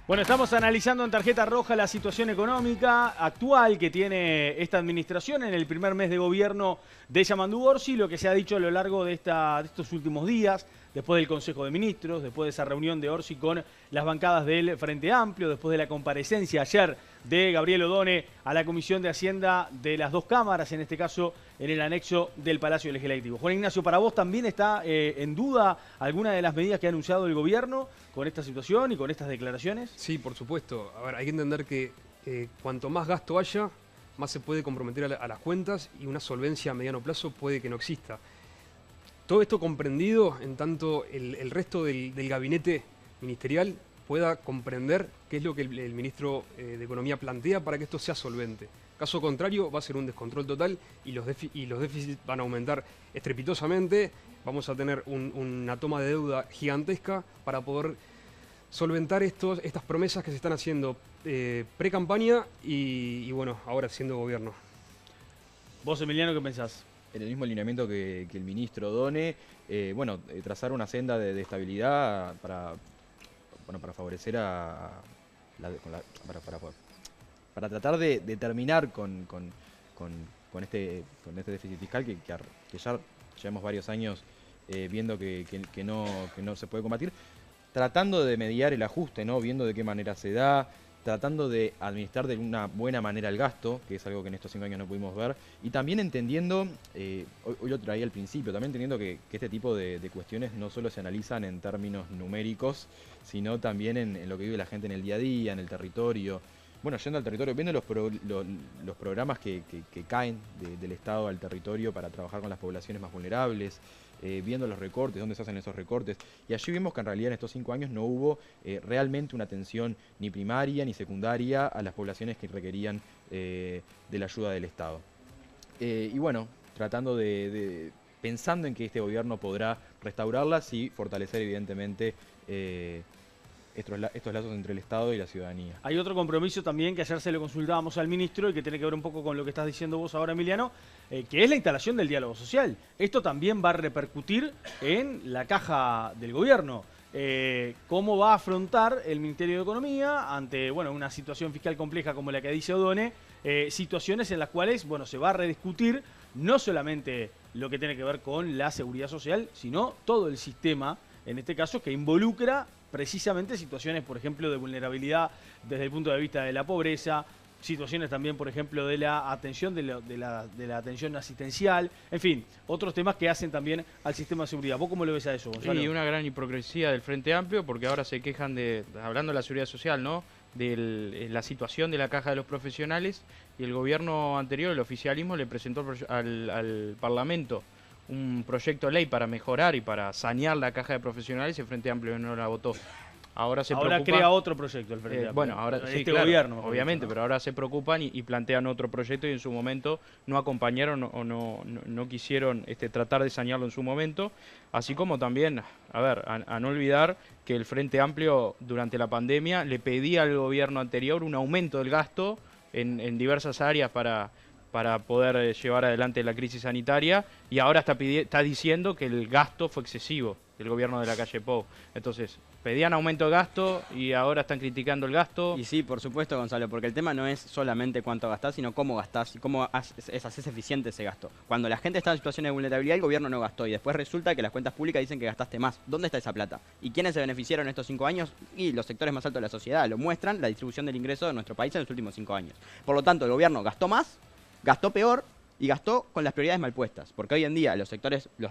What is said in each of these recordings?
Bueno, estamos analizando en tarjeta roja la situación económica actual que tiene esta administración en el primer mes de gobierno de Yamandu Orsi, lo que se ha dicho a lo largo de estos últimos días, después del Consejo de Ministros, después de esa reunión de Orsi con las bancadas del Frente Amplio, después de la comparecencia ayer de Gabriel Odone a la Comisión de Hacienda de las dos cámaras, en este caso en el anexo del Palacio Legislativo. Juan Ignacio, ¿para vos también está en duda alguna de las medidas que ha anunciado el gobierno con esta situación y con estas declaraciones? Sí, por supuesto. A ver, hay que entender que cuanto más gasto haya, más se puede comprometer a las cuentas y una solvencia a mediano plazo puede que no exista. Todo esto comprendido en tanto el resto del gabinete ministerial pueda comprender qué es lo que el ministro de Economía plantea para que esto sea solvente. Caso contrario, va a ser un descontrol total y los déficits van a aumentar estrepitosamente. Vamos a tener una toma de deuda gigantesca para poder solventar estas promesas que se están haciendo pre-campaña y bueno, ahora siendo gobierno. Vos, Emiliano, ¿qué pensás? En el mismo alineamiento que el ministro Odone, trazar una senda de estabilidad para favorecer para tratar de terminar con este déficit fiscal que ya llevamos varios años viendo que no se puede combatir, tratando de mediar el ajuste, ¿no? Viendo de qué manera se da, tratando de administrar de una buena manera el gasto, que es algo que en estos 5 años no pudimos ver, y también entendiendo, hoy lo traía al principio, también entendiendo que este tipo de cuestiones no solo se analizan en términos numéricos, sino también en lo que vive la gente en el día a día, en el territorio. Bueno, yendo al territorio, viendo los programas que caen del Estado al territorio para trabajar con las poblaciones más vulnerables, viendo los recortes, dónde se hacen esos recortes. Y allí vimos que en realidad en estos 5 años no hubo realmente una atención ni primaria ni secundaria a las poblaciones que requerían de la ayuda del Estado. Y bueno, pensando en que este gobierno podrá restaurarlas y fortalecer evidentemente estos lazos entre el Estado y la ciudadanía. Hay otro compromiso también que ayer se lo consultábamos al ministro y que tiene que ver un poco con lo que estás diciendo vos ahora, Emiliano, que es la instalación del diálogo social. Esto también va a repercutir en la caja del gobierno. ¿Cómo va a afrontar el Ministerio de Economía ante una situación fiscal compleja como la que dice Odone? Situaciones en las cuales se va a rediscutir no solamente lo que tiene que ver con la seguridad social, sino todo el sistema, en este caso, que involucra precisamente situaciones, por ejemplo, de vulnerabilidad desde el punto de vista de la pobreza, situaciones también, por ejemplo, de la atención, de la atención asistencial, en fin, otros temas que hacen también al sistema de seguridad. ¿Vos cómo lo ves a eso, Gonzalo? Y una gran hipocresía del Frente Amplio, porque ahora se quejan hablando de la seguridad social, ¿no?, de la situación de la caja de los profesionales, y el gobierno anterior, el oficialismo, le presentó al Parlamento un proyecto de ley para mejorar y para sanear la caja de profesionales y el Frente Amplio no la votó. Ahora crea otro proyecto el Frente Amplio. Bueno, ahora sí, claro, gobierno, obviamente, ¿no? Pero ahora se preocupan y plantean otro proyecto y en su momento no acompañaron o no quisieron tratar de sanearlo en su momento. Así como también, a no olvidar que el Frente Amplio durante la pandemia le pedía al gobierno anterior un aumento del gasto en diversas áreas para poder llevar adelante la crisis sanitaria, y ahora está diciendo que el gasto fue excesivo del gobierno de la calle Pou. Entonces, pedían aumento de gasto y ahora están criticando el gasto. Y sí, por supuesto, Gonzalo, porque el tema no es solamente cuánto gastás, sino cómo gastás y cómo haces eficiente ese gasto. Cuando la gente está en situación de vulnerabilidad, el gobierno no gastó y después resulta que las cuentas públicas dicen que gastaste más. ¿Dónde está esa plata? ¿Y quiénes se beneficiaron en estos 5 años? Y los sectores más altos de la sociedad. Lo muestran la distribución del ingreso de nuestro país en los últimos 5 años. Por lo tanto, el gobierno gastó más, gastó peor y gastó con las prioridades mal puestas. Porque hoy en día los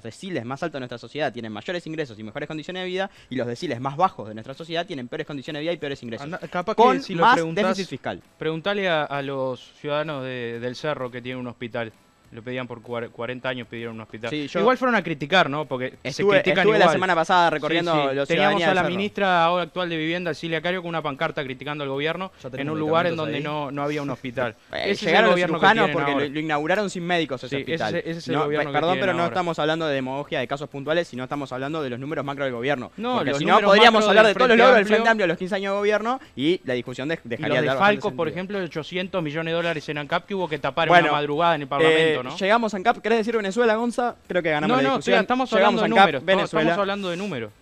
deciles más altos de nuestra sociedad tienen mayores ingresos y mejores condiciones de vida, y los deciles más bajos de nuestra sociedad tienen peores condiciones de vida y peores ingresos. Capaz con que si lo más preguntás, déficit fiscal. Preguntale a los ciudadanos del Cerro que tienen un hospital. Lo pedían por 40 años, pidieron un hospital. Sí, igual fueron a criticar, ¿no? Porque estuve igual. La semana pasada recorriendo los Teníamos a la Cerro. ministra ahora actual de Vivienda, Silvia Cario, con una pancarta criticando al gobierno en un lugar en donde no había un hospital. Llegaron los cirujanos porque lo inauguraron sin médicos ese hospital. Ese es el gobierno perdón, que pero no ahora estamos hablando de demagogia de casos puntuales, sino estamos hablando de los números macro del gobierno. No, porque los si no, números podríamos macro hablar del de todos los Frente logros del Amplio. Frente Amplio de los 15 años de gobierno, y la discusión dejaría los de de dar Falcos, bastante por sentido. ejemplo, de $800 millones en ANCAP que hubo que tapar en una madrugada en el Parlamento, ¿no? Llegamos a ANCAP, ¿querés decir Venezuela, Gonza? Creo que ganamos la discusión. Estamos hablando de números. Estamos hablando de números.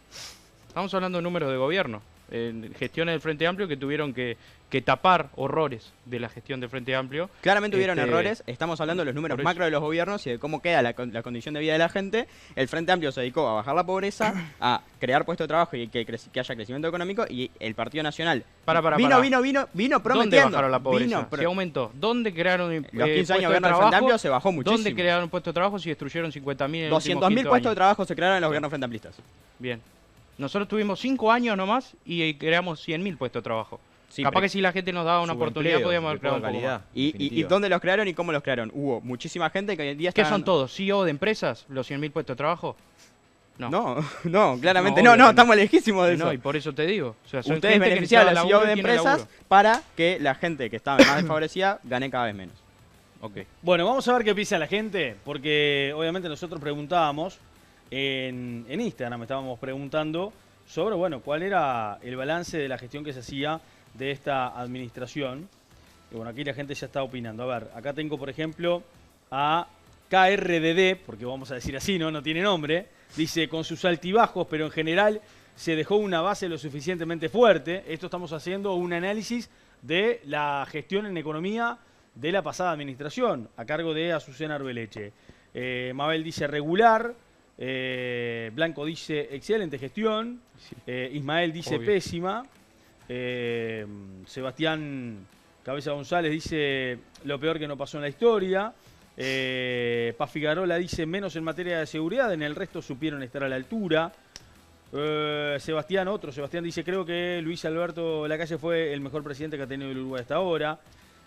Estamos hablando de números de gobierno. gestiones del Frente Amplio que tuvieron que tapar horrores de la gestión del Frente Amplio. Claramente hubieron errores, estamos hablando de los números macro de los gobiernos y de cómo queda la condición de vida de la gente. El Frente Amplio se dedicó a bajar la pobreza, a crear puestos de trabajo y que haya crecimiento económico, y el Partido Nacional vino prometiendo. ¿Dónde bajaron la pobreza? Se aumentó. ¿Dónde crearon los 15 años de de gobierno del Frente trabajo? Amplio se bajó muchísimo. ¿Dónde crearon puestos de trabajo si destruyeron 50.000 en 200.000 puestos de trabajo se crearon en los gobiernos Frente Amplistas. Bien. Nosotros tuvimos 5 años nomás y creamos 100.000 puestos de trabajo. Sí, capaz que si la gente nos daba una oportunidad podíamos haber creado un poco más. ¿Y dónde los crearon y cómo los crearon? Hubo muchísima gente que hoy en día ¿Qué está... son todos? ¿CEO de empresas? ¿Los 100.000 puestos de trabajo? No, claramente No, no, estamos lejísimos de eso. No, y por eso te digo. O sea, son Ustedes gente que beneficiaron a los necesitaba CEO de laburo y tiene empresas laburo. para que la gente que estaba más desfavorecida gane cada vez menos. Ok. Bueno, vamos a ver qué piensa la gente, porque obviamente nosotros preguntábamos en Instagram, estábamos preguntando sobre, bueno, cuál era el balance de la gestión que se hacía de esta administración. Y bueno, aquí la gente ya está opinando. A ver, acá tengo, por ejemplo, a KRDD, porque vamos a decir así, no tiene nombre. Dice, con sus altibajos, pero en general se dejó una base lo suficientemente fuerte. Esto estamos haciendo un análisis de la gestión en economía de la pasada administración, a cargo de Azucena Arbeleche. Mabel dice regular, Blanco dice excelente gestión, Ismael dice Obvio. pésima, Sebastián Cabeza González dice lo peor que no pasó en la historia, Paz Figarola dice menos en materia de seguridad, en el resto supieron estar a la altura. Sebastián dice creo que Luis Alberto Lacalle fue el mejor presidente que ha tenido el Uruguay hasta ahora.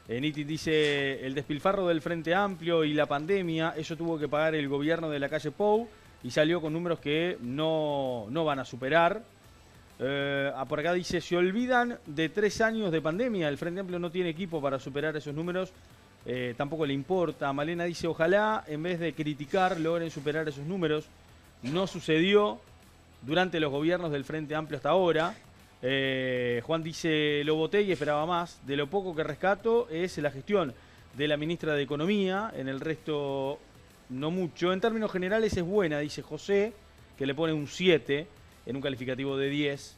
Niti dice el despilfarro del Frente Amplio y la pandemia, eso tuvo que pagar el gobierno de Lacalle Pou y salió con números que no van a superar. Por acá dice, se olvidan de 3 años de pandemia, el Frente Amplio no tiene equipo para superar esos números, tampoco le importa. Malena dice, ojalá en vez de criticar logren superar esos números. No sucedió durante los gobiernos del Frente Amplio hasta ahora. Juan dice, lo voté y esperaba más. De lo poco que rescato es la gestión de la ministra de Economía, en el resto no mucho. En términos generales es buena, dice José, que le pone un 7 en un calificativo de 10.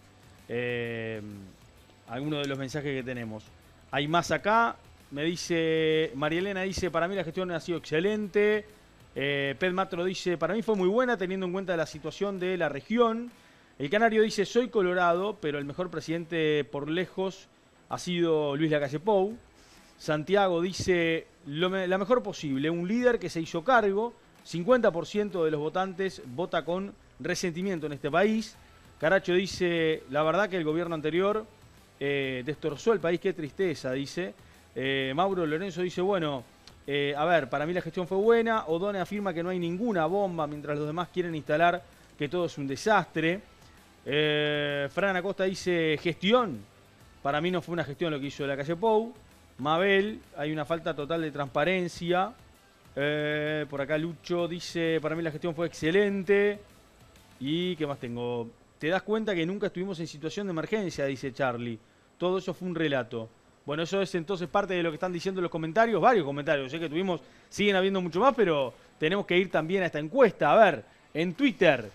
Algunos de los mensajes que tenemos. Hay más acá. Me dice, María Elena dice, para mí la gestión ha sido excelente. Ped Matro dice, para mí fue muy buena teniendo en cuenta la situación de la región. El Canario dice, soy colorado, pero el mejor presidente por lejos ha sido Luis Lacalle Pou. Santiago dice, la mejor posible, un líder que se hizo cargo. 50% de los votantes vota con resentimiento en este país. Caracho dice, la verdad que el gobierno anterior destrozó el país, qué tristeza, dice. Mauro Lorenzo dice, bueno, a ver, para mí la gestión fue buena. Odone afirma que no hay ninguna bomba, mientras los demás quieren instalar que todo es un desastre. Fran Acosta dice, gestión. Para mí no fue una gestión lo que hizo Lacalle Pou. Mabel, hay una falta total de transparencia. Por acá Lucho dice, para mí la gestión fue excelente. ¿Y qué más tengo? Te das cuenta que nunca estuvimos en situación de emergencia, dice Charlie. Todo eso fue un relato. Bueno, eso es entonces parte de lo que están diciendo los comentarios, varios comentarios. Sé que tuvimos, siguen habiendo mucho más, pero tenemos que ir también a esta encuesta. A ver, en Twitter,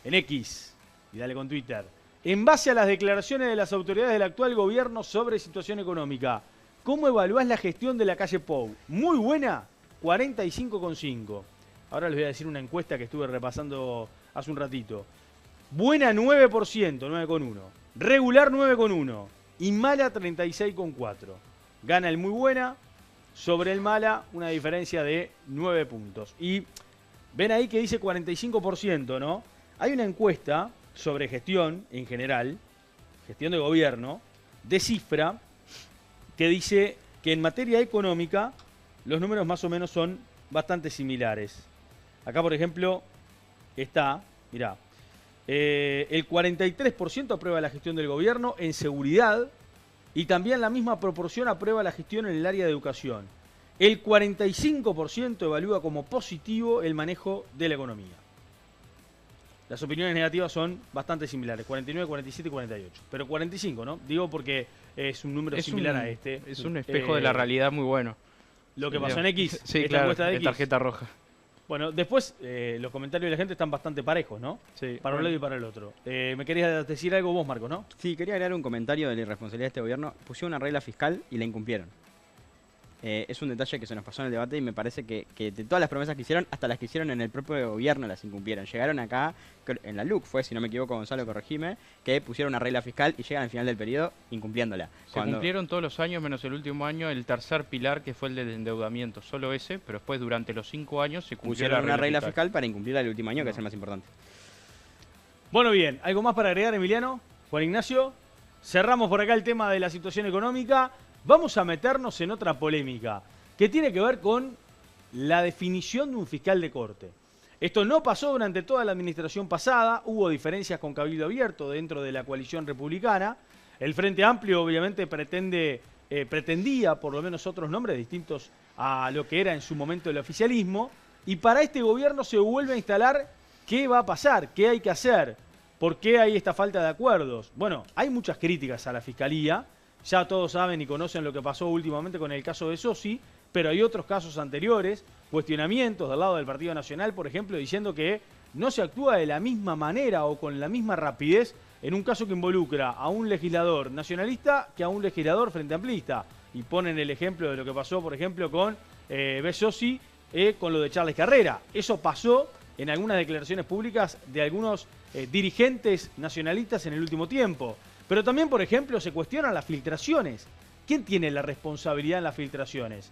en X, y dale con Twitter. En base a las declaraciones de las autoridades del actual gobierno sobre situación económica, ¿cómo evaluás la gestión de Lacalle Pou? Muy buena, 45,5. Ahora les voy a decir una encuesta que estuve repasando hace un ratito. Buena 9%, 9,1. Regular 9,1. Y mala 36,4. Gana el muy buena, sobre el mala una diferencia de 9 puntos. Y ven ahí que dice 45%, ¿no? Hay una encuesta sobre gestión en general, gestión de gobierno, de Cifra, que dice que en materia económica los números más o menos son bastante similares. Acá, por ejemplo, está, mirá, el 43% aprueba la gestión del gobierno en seguridad y también la misma proporción aprueba la gestión en el área de educación. El 45% evalúa como positivo el manejo de la economía. Las opiniones negativas son bastante similares, 49, 47 y 48. Pero 45, ¿no? Digo porque es un número similar a este. Es un espejo de la realidad muy bueno. Lo que pasó en X, sí, esta claro, encuesta de en X. tarjeta roja. Bueno, después los comentarios de la gente están bastante parejos, ¿no? Sí. Para un lado y para el otro. Me querías decir algo vos, Marcos, ¿no? Sí, quería agregar un comentario de la irresponsabilidad de este gobierno. Pusieron una regla fiscal y la incumplieron. Es un detalle que se nos pasó en el debate y me parece que de todas las promesas que hicieron, hasta las que hicieron en el propio gobierno las incumplieron. Llegaron acá, en la LUC fue, si no me equivoco, Gonzalo, corregime, que pusieron una regla fiscal y llegan al final del periodo incumpliéndola. Se cumplieron todos los años, menos el último año, el tercer pilar, que fue el del endeudamiento. Solo ese, pero después durante los 5 años se cumplió pusieron una regla fiscal para incumplirla el último año, que es el más importante. Bueno, bien. ¿Algo más para agregar, Emiliano? Juan Ignacio. Cerramos por acá el tema de la situación económica. Vamos a meternos en otra polémica que tiene que ver con la definición de un fiscal de corte. Esto no pasó durante toda la administración pasada, hubo diferencias con Cabildo Abierto dentro de la coalición republicana. El Frente Amplio obviamente pretendía por lo menos otros nombres distintos a lo que era en su momento el oficialismo, y para este gobierno se vuelve a instalar qué va a pasar, qué hay que hacer, por qué hay esta falta de acuerdos. Bueno, hay muchas críticas a la Fiscalía. Ya todos saben y conocen lo que pasó últimamente con el caso de Sossi, pero hay otros casos anteriores, cuestionamientos del lado del Partido Nacional, por ejemplo, diciendo que no se actúa de la misma manera o con la misma rapidez en un caso que involucra a un legislador nacionalista que a un legislador frente amplista. Y ponen el ejemplo de lo que pasó, por ejemplo, con Sossi, con lo de Charles Carrera. Eso pasó en algunas declaraciones públicas de algunos dirigentes nacionalistas en el último tiempo. Pero también, por ejemplo, se cuestionan las filtraciones. ¿Quién tiene la responsabilidad en las filtraciones?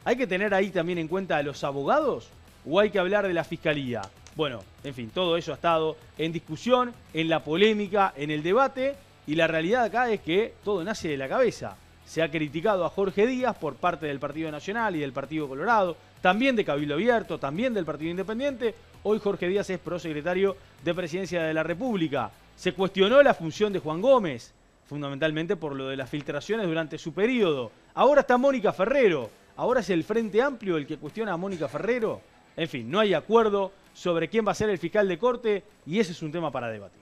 ¿Hay que tener ahí también en cuenta a los abogados o hay que hablar de la Fiscalía? Bueno, en fin, todo eso ha estado en discusión, en la polémica, en el debate, y la realidad acá es que todo nace de la cabeza. Se ha criticado a Jorge Díaz por parte del Partido Nacional y del Partido Colorado, también de Cabildo Abierto, también del Partido Independiente. Hoy Jorge Díaz es prosecretario de Presidencia de la República. Se cuestionó la función de Juan Gómez, fundamentalmente por lo de las filtraciones durante su periodo. Ahora está Mónica Ferrero. Ahora es el Frente Amplio el que cuestiona a Mónica Ferrero. En fin, no hay acuerdo sobre quién va a ser el fiscal de corte y ese es un tema para debatir.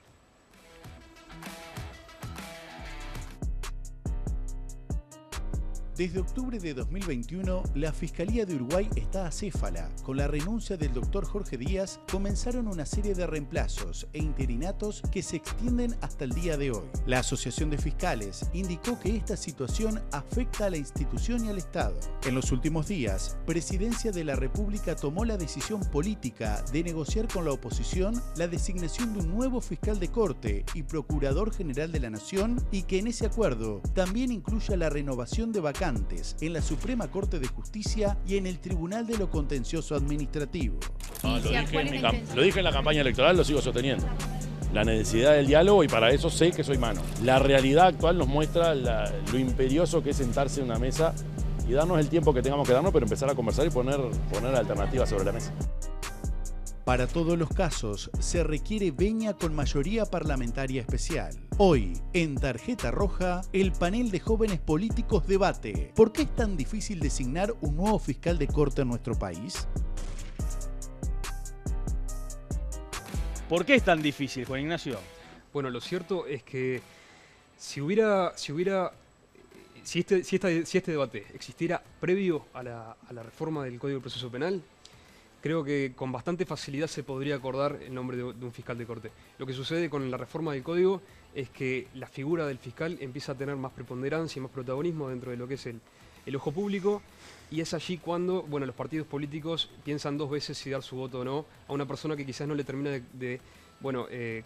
Desde octubre de 2021, la Fiscalía de Uruguay está acéfala. Con la renuncia del doctor Jorge Díaz, comenzaron una serie de reemplazos e interinatos que se extienden hasta el día de hoy. La Asociación de Fiscales indicó que esta situación afecta a la institución y al Estado. En los últimos días, Presidencia de la República tomó la decisión política de negociar con la oposición la designación de un nuevo fiscal de corte y procurador general de la Nación, y que en ese acuerdo también incluya la renovación de vacantes en la Suprema Corte de Justicia y en el Tribunal de lo Contencioso Administrativo. No, lo dije en la campaña electoral, lo sigo sosteniendo. La necesidad del diálogo, y para eso sé que soy mano. La realidad actual nos muestra lo imperioso que es sentarse en una mesa y darnos el tiempo que tengamos que darnos, pero empezar a conversar y poner alternativas sobre la mesa. Para todos los casos, se requiere venia con mayoría parlamentaria especial. Hoy, en Tarjeta Roja, el panel de jóvenes políticos debate: ¿por qué es tan difícil designar un nuevo fiscal de corte en nuestro país? ¿Por qué es tan difícil, Juan Ignacio? Bueno, lo cierto es que si este debate existiera previo a la reforma del Código de Proceso Penal, creo que con bastante facilidad se podría acordar el nombre de un fiscal de corte. Lo que sucede con la reforma del Código es que la figura del fiscal empieza a tener más preponderancia y más protagonismo dentro de lo que es el ojo público, y es allí cuando, bueno, los partidos políticos piensan dos veces si dar su voto o no a una persona que quizás no le termina de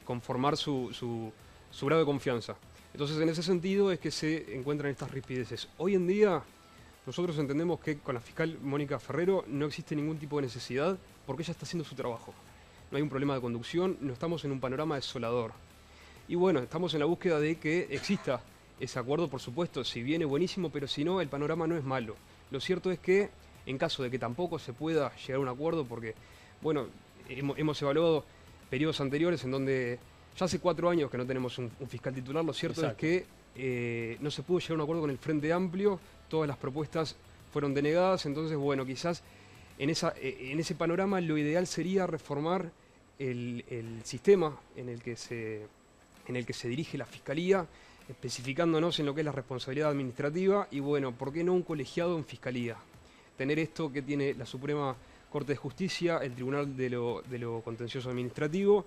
conformar su grado de confianza. Entonces, en ese sentido es que se encuentran estas rispideces. Hoy en día, nosotros entendemos que con la fiscal Mónica Ferrero no existe ningún tipo de necesidad porque ella está haciendo su trabajo. No hay un problema de conducción, no estamos en un panorama desolador. Y bueno, estamos en la búsqueda de que exista ese acuerdo, por supuesto. Si viene, buenísimo, pero si no, el panorama no es malo. Lo cierto es que, en caso de que tampoco se pueda llegar a un acuerdo, porque, bueno, hemos evaluado periodos anteriores en donde ya hace 4 años que no tenemos un fiscal titular, lo cierto Exacto. es que no se pudo llegar a un acuerdo con el Frente Amplio, todas las propuestas fueron denegadas, entonces, bueno, quizás en ese panorama lo ideal sería reformar el sistema en el que se dirige la Fiscalía, especificándonos en lo que es la responsabilidad administrativa y, bueno, ¿por qué no un colegiado en Fiscalía? Tener esto que tiene la Suprema Corte de Justicia, el Tribunal de lo Contencioso Administrativo,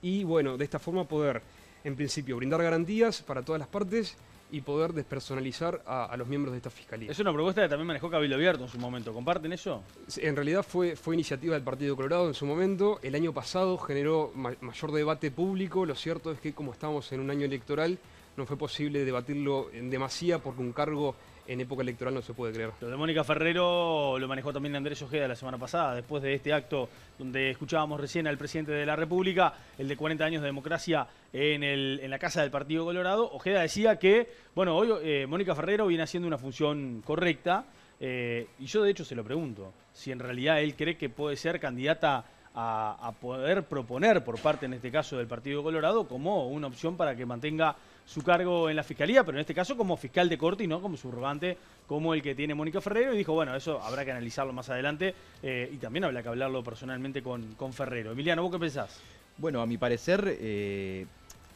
y bueno, de esta forma poder, en principio, brindar garantías para todas las partes y poder despersonalizar a los miembros de esta fiscalía. Es una propuesta que también manejó Cabildo Abierto en su momento. ¿Comparten eso? En realidad fue iniciativa del Partido Colorado en su momento. El año pasado generó mayor debate público. Lo cierto es que como estamos en un año electoral, no fue posible debatirlo en demasía porque un cargo en época electoral no se puede creer. Lo de Mónica Ferrero lo manejó también Andrés Ojeda la semana pasada, después de este acto donde escuchábamos recién al presidente de la República, el de 40 años de democracia en la casa del Partido Colorado. Ojeda decía que, bueno, hoy Mónica Ferrero viene haciendo una función correcta, y yo de hecho se lo pregunto, si en realidad él cree que puede ser candidata a poder proponer por parte, en este caso, del Partido Colorado como una opción para que mantenga su cargo en la Fiscalía, pero en este caso como fiscal de corte y no como subrogante como el que tiene Mónica Ferrero. Y dijo, bueno, eso habrá que analizarlo más adelante, y también habrá que hablarlo personalmente con Ferrero. Emiliano, ¿vos qué pensás? Bueno, a mi parecer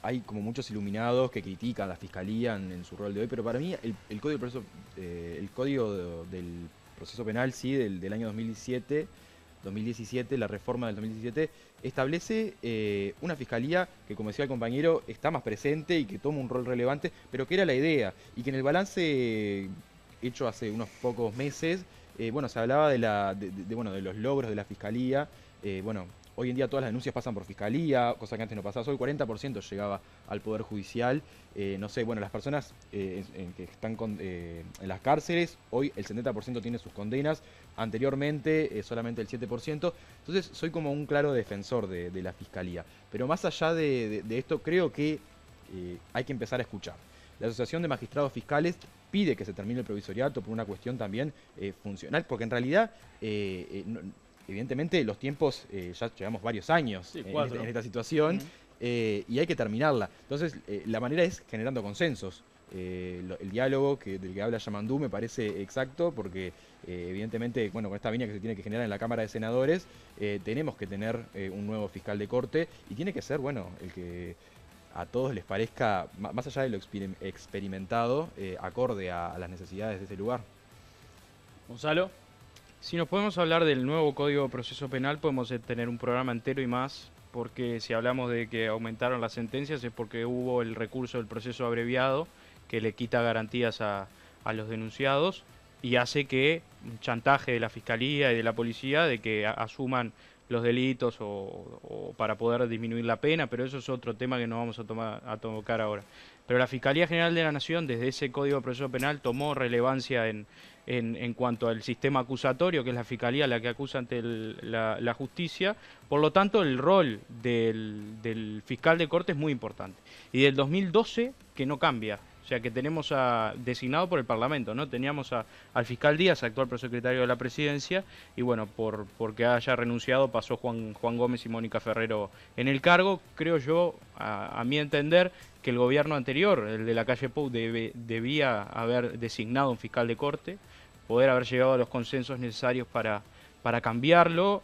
hay como muchos iluminados que critican a la Fiscalía en su rol de hoy, pero para mí el código del proceso penal, sí, del año 2017, la reforma del 2017, establece una fiscalía que, como decía el compañero, está más presente y que toma un rol relevante, pero que era la idea, y que en el balance hecho hace unos pocos meses, bueno, se hablaba de los logros de la fiscalía. Bueno, hoy en día todas las denuncias pasan por fiscalía, cosa que antes no pasaba. Solo el 40% llegaba al Poder Judicial. No sé, bueno, las personas que están en las cárceles, hoy el 70% tiene sus condenas, anteriormente solamente el 7%. Entonces soy como un claro defensor de la Fiscalía. Pero más allá de esto, creo que hay que empezar a escuchar. La Asociación de Magistrados Fiscales pide que se termine el provisoriato por una cuestión también funcional, porque en realidad evidentemente los tiempos, ya llevamos varios años en esta situación, y hay que terminarla. Entonces la manera es generando consensos. El diálogo del que habla Yamandú me parece exacto, porque evidentemente, bueno, con esta venia que se tiene que generar en la Cámara de Senadores, tenemos que tener un nuevo fiscal de corte, y tiene que ser, bueno, el que a todos les parezca, más allá de lo experimentado, acorde a las necesidades de ese lugar. Gonzalo. Si nos podemos hablar del nuevo Código de Proceso Penal, podemos tener un programa entero y más, porque si hablamos de que aumentaron las sentencias es porque hubo el recurso del proceso abreviado, que le quita garantías a los denunciados y hace que un chantaje de la Fiscalía y de la Policía de que asuman los delitos o para poder disminuir la pena, pero eso es otro tema que no vamos a tocar ahora. Pero la Fiscalía General de la Nación, desde ese Código de Proceso Penal, tomó relevancia en cuanto al sistema acusatorio, que es la Fiscalía la que acusa ante la justicia. Por lo tanto, el rol del fiscal de corte es muy importante. Y del 2012 que no cambia. O sea, que tenemos designado por el Parlamento, ¿no? Teníamos al fiscal Díaz, actual prosecretario de la Presidencia, y bueno, porque haya renunciado pasó Juan Gómez y Mónica Ferrero en el cargo. Creo yo, a mi entender, que el gobierno anterior, el de la calle Pou, debía haber designado un fiscal de corte, poder haber llegado a los consensos necesarios para cambiarlo.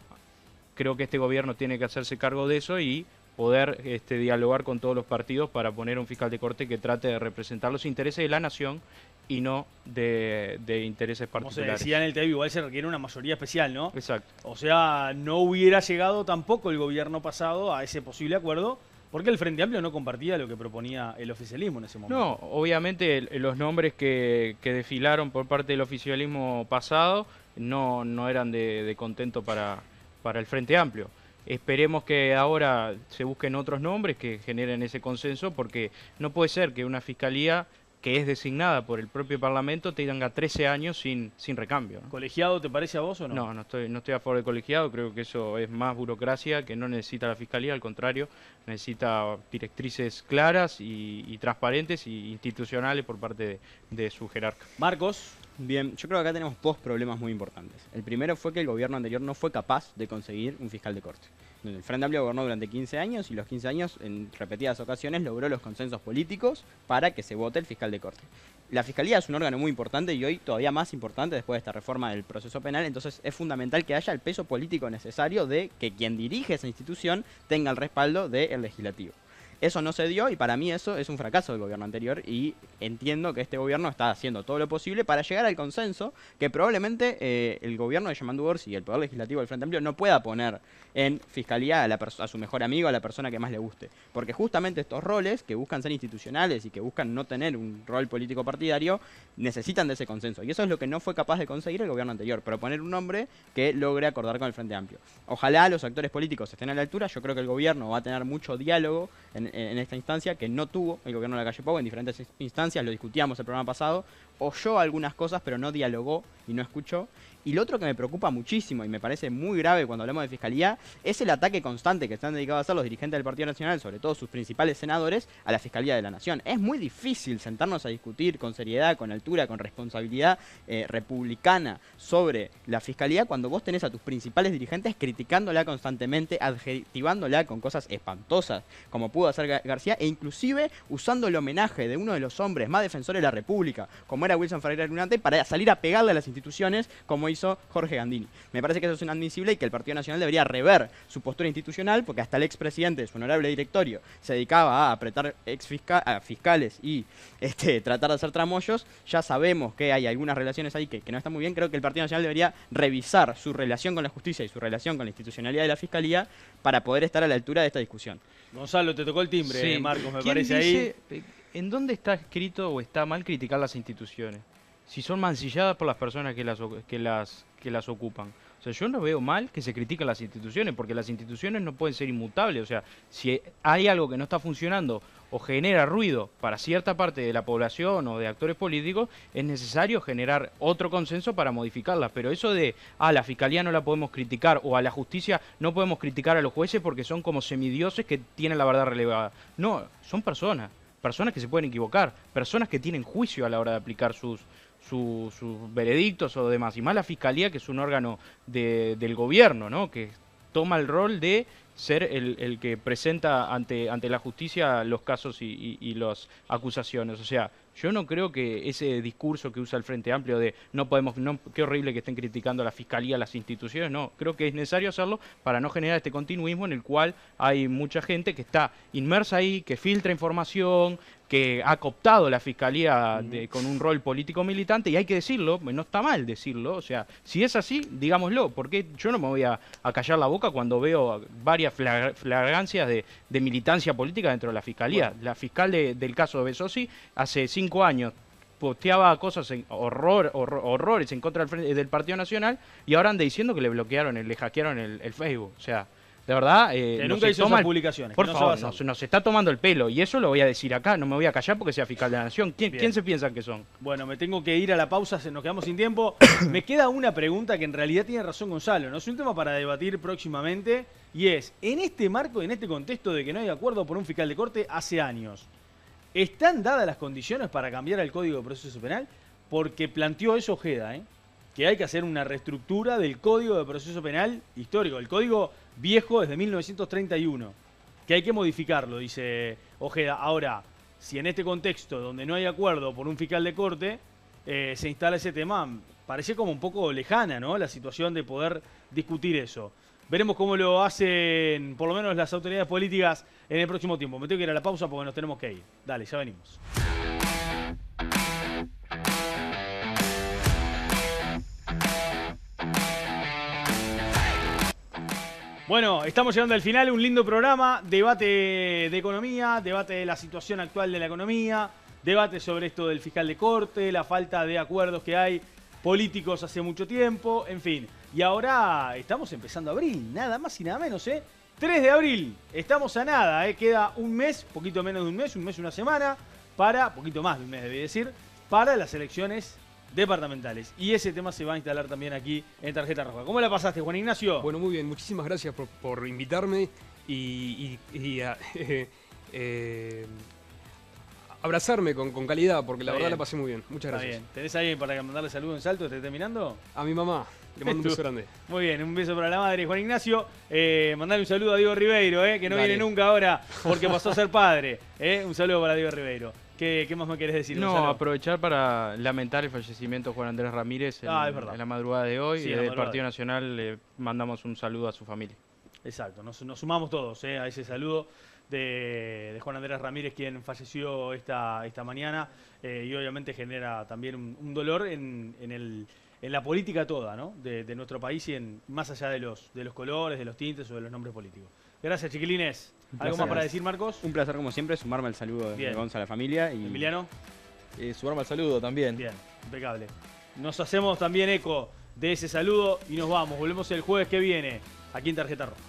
Creo que este gobierno tiene que hacerse cargo de eso y poder dialogar con todos los partidos para poner un fiscal de corte que trate de representar los intereses de la nación y no de intereses particulares. Como se decía en el TV, igual se requiere una mayoría especial, ¿no? Exacto. O sea, no hubiera llegado tampoco el gobierno pasado a ese posible acuerdo, porque el Frente Amplio no compartía lo que proponía el oficialismo en ese momento. No, obviamente los nombres que desfilaron por parte del oficialismo pasado no eran de contento para el Frente Amplio. Esperemos que ahora se busquen otros nombres que generen ese consenso, porque no puede ser que una fiscalía que es designada por el propio Parlamento tenga 13 años sin recambio, ¿no? ¿Colegiado te parece a vos o no? No estoy a favor del colegiado. Creo que eso es más burocracia que no necesita la fiscalía, al contrario, necesita directrices claras y transparentes y institucionales por parte de su jerarca. Marcos. Bien, yo creo que acá tenemos dos problemas muy importantes. El primero fue que el gobierno anterior no fue capaz de conseguir un fiscal de corte. El Frente Amplio gobernó durante 15 años y los 15 años en repetidas ocasiones logró los consensos políticos para que se vote el fiscal de corte. La Fiscalía es un órgano muy importante y hoy todavía más importante después de esta reforma del proceso penal, entonces es fundamental que haya el peso político necesario de que quien dirige esa institución tenga el respaldo del legislativo. Eso no se dio y para mí eso es un fracaso del gobierno anterior y entiendo que este gobierno está haciendo todo lo posible para llegar al consenso que probablemente el gobierno de Yamandu Orsi y el Poder Legislativo del Frente Amplio no pueda poner en fiscalía a su mejor amigo, a la persona que más le guste. Porque justamente estos roles que buscan ser institucionales y que buscan no tener un rol político partidario necesitan de ese consenso. Y eso es lo que no fue capaz de conseguir el gobierno anterior, proponer un nombre que logre acordar con el Frente Amplio. Ojalá los actores políticos estén a la altura. Yo creo que el gobierno va a tener mucho diálogo en esta instancia que no tuvo el gobierno de la calle Pou en diferentes instancias, lo discutíamos el programa pasado, oyó algunas cosas pero no dialogó y no escuchó. Y lo otro que me preocupa muchísimo y me parece muy grave cuando hablamos de fiscalía es el ataque constante que están dedicados a hacer los dirigentes del Partido Nacional, sobre todo sus principales senadores, a la Fiscalía de la Nación. Es muy difícil sentarnos a discutir con seriedad, con altura, con responsabilidad republicana sobre la Fiscalía cuando vos tenés a tus principales dirigentes criticándola constantemente, adjetivándola con cosas espantosas, como pudo hacer García, e inclusive usando el homenaje de uno de los hombres más defensores de la República, como era Wilson Ferreira Lunate, para salir a pegarle a las instituciones, como hizo Jorge Gandini. Me parece que eso es inadmisible y que el Partido Nacional debería rever su postura institucional, porque hasta el expresidente de su honorable directorio se dedicaba a apretar a fiscales y tratar de hacer tramoyos. Ya sabemos que hay algunas relaciones ahí que no están muy bien. Creo que el Partido Nacional debería revisar su relación con la justicia y su relación con la institucionalidad de la Fiscalía para poder estar a la altura de esta discusión. Gonzalo, te tocó el timbre, Sí. Marcos, me ¿Quién parece dice, ahí. ¿En dónde está escrito o está mal criticar las instituciones? Si son mancilladas por las personas que las ocupan. O sea, yo no veo mal que se critiquen las instituciones, porque las instituciones no pueden ser inmutables. O sea, si hay algo que no está funcionando o genera ruido para cierta parte de la población o de actores políticos, es necesario generar otro consenso para modificarlas. Pero eso de, la Fiscalía no la podemos criticar, o a la justicia no podemos criticar a los jueces porque son como semidioses que tienen la verdad relevada. No, son personas que se pueden equivocar, personas que tienen juicio a la hora de aplicar sus veredictos o demás, y más la Fiscalía, que es un órgano del gobierno, ¿no? Que toma el rol de ser el que presenta ante la justicia los casos y las acusaciones. O sea, yo no creo que ese discurso que usa el Frente Amplio de qué horrible que estén criticando a la Fiscalía, a las instituciones, no, creo que es necesario hacerlo para no generar este continuismo en el cual hay mucha gente que está inmersa ahí, que filtra información, que ha cooptado la Fiscalía con un rol político militante, y hay que decirlo, no está mal decirlo. O sea, si es así, digámoslo, porque yo no me voy a callar la boca cuando veo varias flagrancias de militancia política dentro de la Fiscalía. Bueno. La fiscal del caso de Besosi hace 5 años posteaba cosas, horrores en contra del Partido Nacional, y ahora anda diciendo que le hackearon el Facebook. O sea, de verdad, que nunca hizo esas publicaciones. Por favor, nos está tomando el pelo, y eso lo voy a decir acá, no me voy a callar porque sea fiscal de la Nación. ¿Quién se piensan que son? Bueno, me tengo que ir a la pausa, nos quedamos sin tiempo. Me queda una pregunta que en realidad tiene razón Gonzalo, ¿no? Es un tema para debatir próximamente, y es, en este marco, en este contexto de que no hay acuerdo por un fiscal de corte hace años, ¿están dadas las condiciones para cambiar el Código de Proceso Penal? Porque planteó eso Ojeda, que hay que hacer una reestructura del Código de Proceso Penal histórico, el Código viejo desde 1931, que hay que modificarlo, dice Ojeda. Ahora, si en este contexto donde no hay acuerdo por un fiscal de corte se instala ese tema, parece como un poco lejana, ¿no?, la situación de poder discutir eso. Veremos cómo lo hacen, por lo menos las autoridades políticas, en el próximo tiempo. Me tengo que ir a la pausa porque nos tenemos que ir. Dale, ya venimos. Bueno, estamos llegando al final, un lindo programa, debate de economía, debate de la situación actual de la economía, debate sobre esto del fiscal de corte, la falta de acuerdos que hay políticos hace mucho tiempo, en fin. Y ahora estamos empezando abril, nada más y nada menos, 3 de abril, estamos a nada, queda un mes, poquito menos de un mes y una semana, poquito más de un mes debe decir, para las elecciones departamentales. Y ese tema se va a instalar también aquí en Tarjeta Roja. ¿Cómo la pasaste, Juan Ignacio? Bueno, muy bien, muchísimas gracias por invitarme y abrazarme con calidad, porque la verdad la pasé muy bien. Muchas gracias. Bien. ¿Tenés a alguien para mandarle saludos en Salto? ¿Te está terminando? A mi mamá. Le mando un beso grande. Muy bien, un beso para la madre, Juan Ignacio. Mandarle un saludo a Diego Ribeiro, que no viene nunca ahora porque pasó a ser padre. Un saludo para Diego Ribeiro. ¿Qué más me querés decir? No, Gonzalo? Aprovechar para lamentar el fallecimiento de Juan Andrés Ramírez en la madrugada de hoy. Sí, y del Partido Nacional le mandamos un saludo a su familia. Exacto, nos sumamos todos a ese saludo de Juan Andrés Ramírez, quien falleció esta mañana, y obviamente genera también un dolor en la política toda, ¿no? de nuestro país y más allá de los colores, de los tintes o de los nombres políticos. Gracias, chiquilines. ¿Algo más para decir, Marcos? Un placer, como siempre, sumarme al saludo de Gonza a la familia. Y... Emiliano. Sumarme al saludo también. Bien, impecable. Nos hacemos también eco de ese saludo y nos vamos. Volvemos el jueves que viene aquí en Tarjeta Roja.